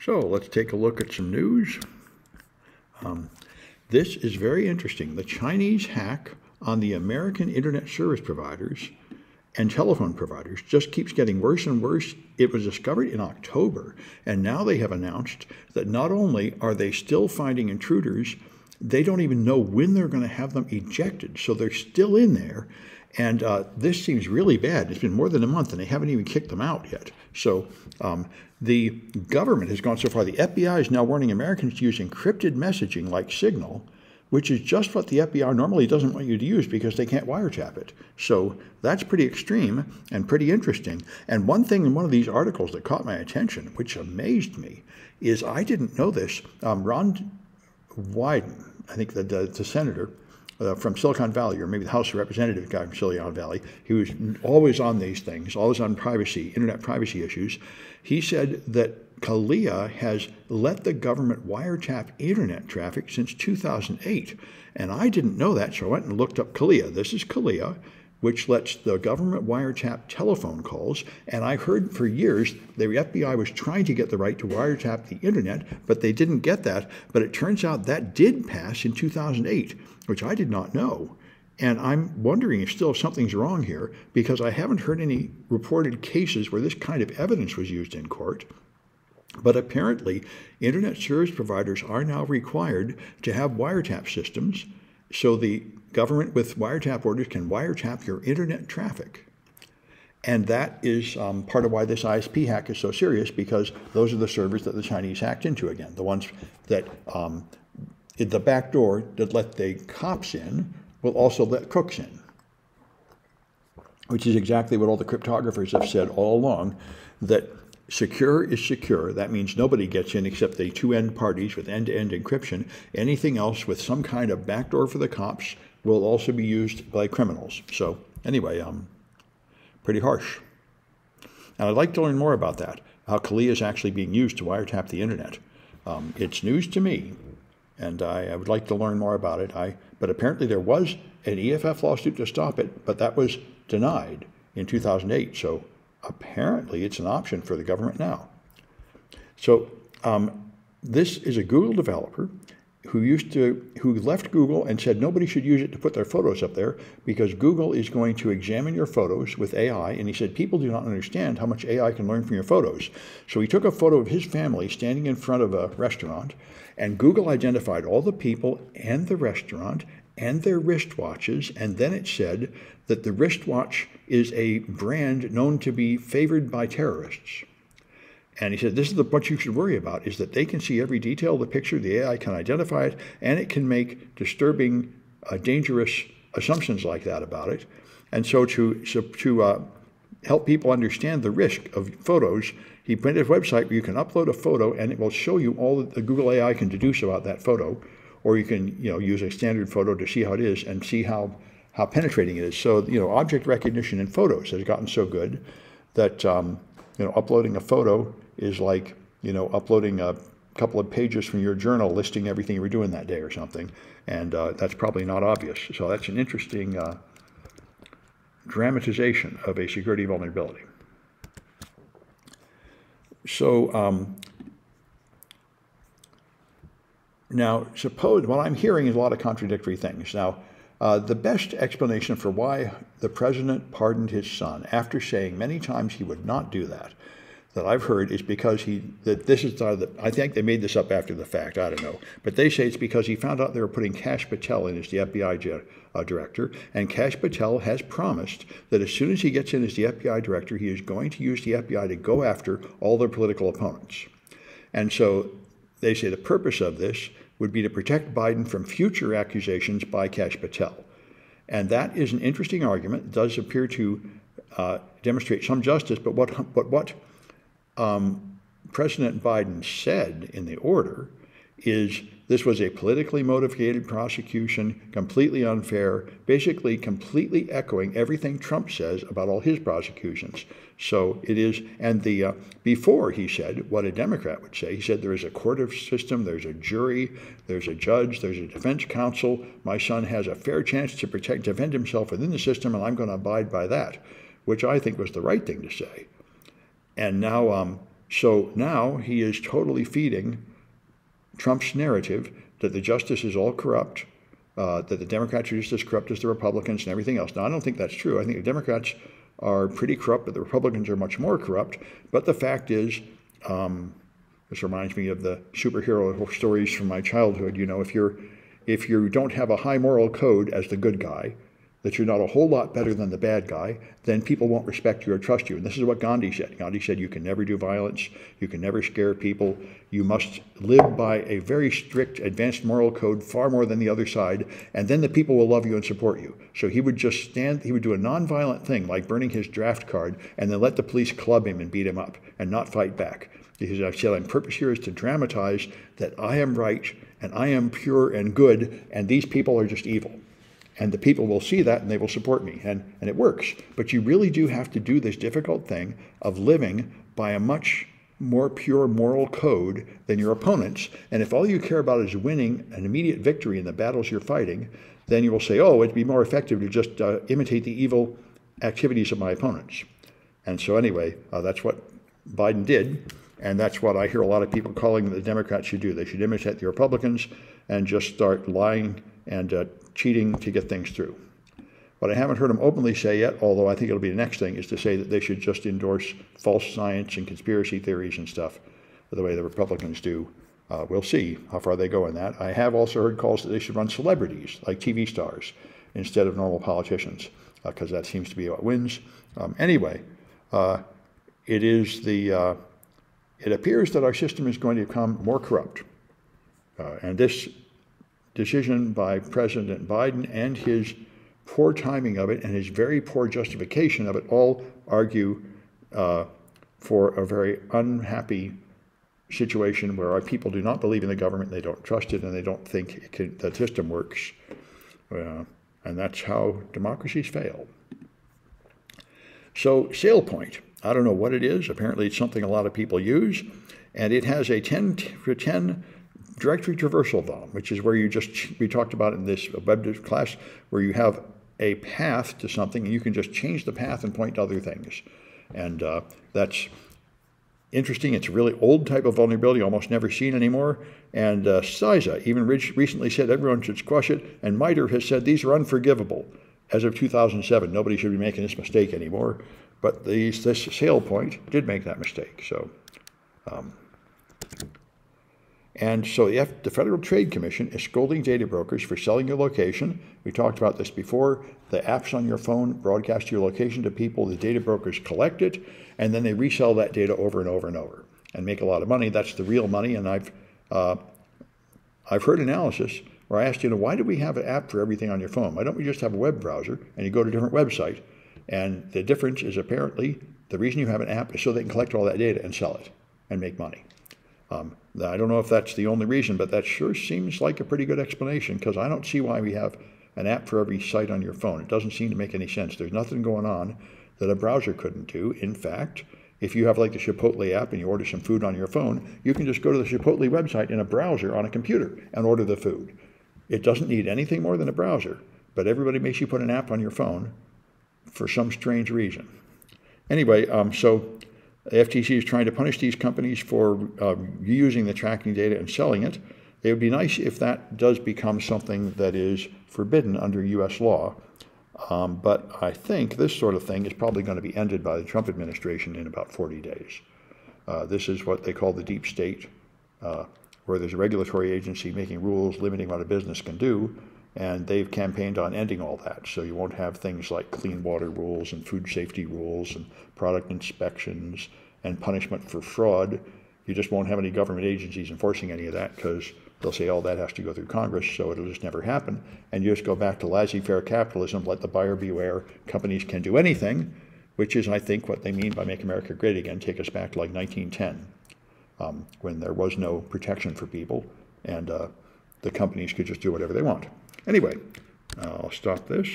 So let's take a look at some news. This is very interesting. The Chinese hack on the American internet service providers and telephone providers just keeps getting worse and worse. It was discovered in October, and now they have announced that not only are they still finding intruders, they don't even know when they're going to have them ejected. So they're still in there, and this seems really bad. It's been more than a month, and they haven't even kicked them out yet. So the government has gone so far. The FBI is now warning Americans to use encrypted messaging like Signal, which is just what the FBI normally doesn't want you to use because they can't wiretap it. So that's pretty extreme and pretty interesting. And one thing in one of these articles that caught my attention, which amazed me, is I didn't know this. Ron Wyden, I think the senator from Silicon Valley, or maybe the House of Representatives guy from Silicon Valley, he was always on these things, always on privacy, internet privacy issues. He said that CALEA has let the government wiretap internet traffic since 2008. And I didn't know that, so I went and looked up CALEA. This is CALEA, which lets the government wiretap telephone calls. And I heard for years the FBI was trying to get the right to wiretap the internet, but they didn't get that. But it turns out that did pass in 2008, which I did not know. And I'm wondering if still something's wrong here, because I haven't heard any reported cases where this kind of evidence was used in court. But apparently, internet service providers are now required to have wiretap systems, so the government with wiretap orders can wiretap your internet traffic. And that is part of why this ISP hack is so serious, because those are the servers that the Chinese hacked into again, the ones that the back door that let the cops in will also let crooks in, which is exactly what all the cryptographers have said all along, that secure is secure. That means nobody gets in except the two end parties with end-to-end encryption. Anything else with some kind of backdoor for the cops will also be used by criminals. So anyway, pretty harsh. And I'd like to learn more about that, how CALEA is actually being used to wiretap the internet. It's news to me, and I would like to learn more about it. But apparently there was an EFF lawsuit to stop it, but that was denied in 2008. So apparently it's an option for the government now. So this is a Google developer who left Google and said nobody should use it to put their photos up there because Google is going to examine your photos with AI. And he said people do not understand how much AI can learn from your photos. So he took a photo of his family standing in front of a restaurant, and Google identified all the people and the restaurant and their wristwatches, and then it said that the wristwatch is a brand known to be favored by terrorists. And he said, this is what you should worry about, is that they can see every detail of the picture, the AI can identify it, and it can make disturbing, dangerous assumptions like that about it. And so to help people understand the risk of photos, he printed a website where you can upload a photo and it will show you all that the Google AI can deduce about that photo. Or you can use a standard photo to see how it is and see how penetrating it is. So object recognition in photos has gotten so good that uploading a photo is like uploading a couple of pages from your journal listing everything you were doing that day or something, and that's probably not obvious. So that's an interesting dramatization of a security vulnerability. So now, suppose what I'm hearing is a lot of contradictory things. Now, the best explanation for why the president pardoned his son after saying many times he would not do that I've heard is because I think they made this up after the fact, I don't know, but they say it's because he found out they were putting Kash Patel in as the FBI director, and Kash Patel has promised that as soon as he gets in as the FBI director, he is going to use the FBI to go after all their political opponents. And so they say the purpose of this would be to protect Biden from future accusations by Kash Patel. And that is an interesting argument. It does appear to demonstrate some justice, but what President Biden said in the order is this was a politically motivated prosecution, completely unfair, basically completely echoing everything Trump says about all his prosecutions. So it is, and before he said what a Democrat would say, he said there is a court system, there's a jury, there's a judge, there's a defense counsel. My son has a fair chance to defend himself within the system, and I'm going to abide by that, which I think was the right thing to say. And now So now he is totally feeding Trump's narrative that the justice is all corrupt, that the Democrats are just as corrupt as the Republicans and everything else. Now, I don't think that's true. I think the Democrats are pretty corrupt, but the Republicans are much more corrupt. But the fact is, this reminds me of the superhero stories from my childhood. You know, if you don't have a high moral code as the good guy, that you're not a whole lot better than the bad guy, then people won't respect you or trust you. And this is what Gandhi said. Gandhi said you can never do violence, you can never scare people, you must live by a very strict advanced moral code, far more than the other side, and then the people will love you and support you. So he would just he would do a nonviolent thing like burning his draft card and then let the police club him and beat him up and not fight back. Because I said, my purpose here is to dramatize that I am right and I am pure and good and these people are just evil. And the people will see that and they will support me. And it works. But you really do have to do this difficult thing of living by a much more pure moral code than your opponents. And if all you care about is winning an immediate victory in the battles you're fighting, then you will say, oh, it'd be more effective to just imitate the evil activities of my opponents. And so anyway, that's what Biden did. And that's what I hear a lot of people calling the Democrats should do. They should imitate the Republicans and just start lying and cheating to get things through. What I haven't heard them openly say yet, although I think it'll be the next thing, is to say that they should just endorse false science and conspiracy theories and stuff the way the Republicans do. We'll see how far they go in that. I have also heard calls that they should run celebrities, like TV stars, instead of normal politicians, because that seems to be what wins. Anyway, it appears that our system is going to become more corrupt. And this decision by President Biden and his poor timing of it and his very poor justification of it all argue for a very unhappy situation where our people do not believe in the government, they don't trust it, and they don't think the system works. And that's how democracies fail. So SailPoint, I don't know what it is. Apparently it's something a lot of people use, and it has a 10 for 10 directory traversal volume, which is where we talked about in this web class, where you have a path to something and you can just change the path and point to other things. And that's interesting. It's a really old type of vulnerability, almost never seen anymore. And CISA even recently said everyone should squash it. And MITRE has said these are unforgivable. As of 2007, nobody should be making this mistake anymore. But this SailPoint did make that mistake. So. And so the Federal Trade Commission is scolding data brokers for selling your location. We talked about this before. The apps on your phone broadcast your location to people. The data brokers collect it, and then they resell that data over and over and over and make a lot of money. That's the real money. And I've heard analysis where I asked, why do we have an app for everything on your phone? Why don't we just have a web browser and you go to a different website? And the difference is apparently the reason you have an app is so they can collect all that data and sell it and make money. I don't know if that's the only reason, but that sure seems like a pretty good explanation, because I don't see why we have an app for every site on your phone. It doesn't seem to make any sense. There's nothing going on that a browser couldn't do. In fact, if you have like the Chipotle app and you order some food on your phone, you can just go to the Chipotle website in a browser on a computer and order the food. It doesn't need anything more than a browser, but everybody makes you put an app on your phone for some strange reason. Anyway, so the FTC is trying to punish these companies for using the tracking data and selling it. It would be nice if that does become something that is forbidden under U.S. law. But I think this sort of thing is probably going to be ended by the Trump administration in about 40 days. This is what they call the deep state, where there's a regulatory agency making rules limiting what a business can do, and they've campaigned on ending all that. So you won't have things like clean water rules and food safety rules and product inspections and punishment for fraud. You just won't have any government agencies enforcing any of that, because they'll say, oh, that has to go through Congress, so it'll just never happen. And you just go back to laissez-faire capitalism, let the buyer beware. Companies can do anything, which is, I think, what they mean by Make America Great Again, take us back to like 1910, when there was no protection for people, and the companies could just do whatever they want. Anyway, I'll stop this.